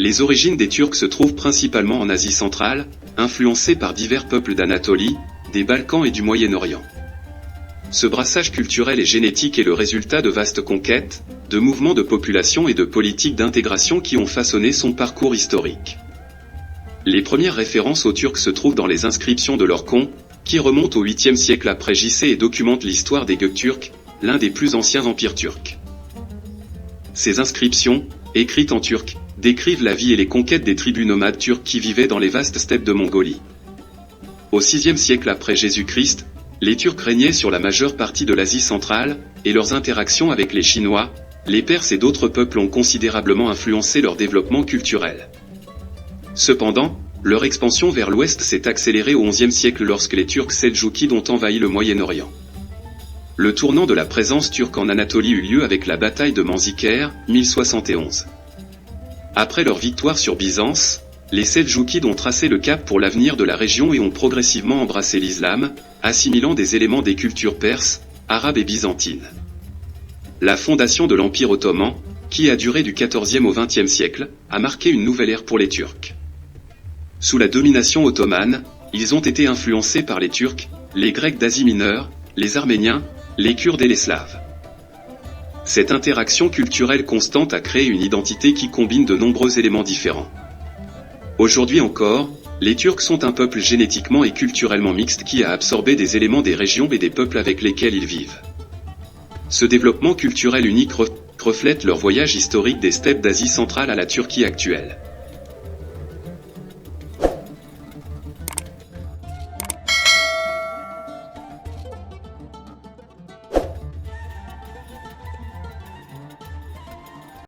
Les origines des Turcs se trouvent principalement en Asie centrale, influencés par divers peuples d'Anatolie, des Balkans et du Moyen-Orient. Ce brassage culturel et génétique est le résultat de vastes conquêtes, de mouvements de population et de politiques d'intégration qui ont façonné son parcours historique. Les premières références aux Turcs se trouvent dans les inscriptions de l'Orkhon, qui remontent au 8e siècle après JC et documentent l'histoire des Gökturks, l'un des plus anciens empires turcs. Ces inscriptions, écrites en turc, décrivent la vie et les conquêtes des tribus nomades turques qui vivaient dans les vastes steppes de Mongolie. Au 6e siècle après Jésus-Christ, les Turcs régnaient sur la majeure partie de l'Asie centrale, et leurs interactions avec les Chinois, les Perses et d'autres peuples ont considérablement influencé leur développement culturel. Cependant, leur expansion vers l'ouest s'est accélérée au XIe siècle lorsque les Turcs seldjoukides ont envahi le Moyen-Orient. Le tournant de la présence turque en Anatolie eut lieu avec la bataille de Manzikert, 1071. Après leur victoire sur Byzance, les Seldjoukides ont tracé le cap pour l'avenir de la région et ont progressivement embrassé l'islam, assimilant des éléments des cultures perses, arabes et byzantines. La fondation de l'Empire ottoman, qui a duré du XIVe au XXe siècle, a marqué une nouvelle ère pour les Turcs. Sous la domination ottomane, ils ont été influencés par les Turcs, les Grecs d'Asie mineure, les Arméniens, les Kurdes et les Slaves. Cette interaction culturelle constante a créé une identité qui combine de nombreux éléments différents. Aujourd'hui encore, les Turcs sont un peuple génétiquement et culturellement mixte qui a absorbé des éléments des régions et des peuples avec lesquels ils vivent. Ce développement culturel unique reflète leur voyage historique des steppes d'Asie centrale à la Turquie actuelle.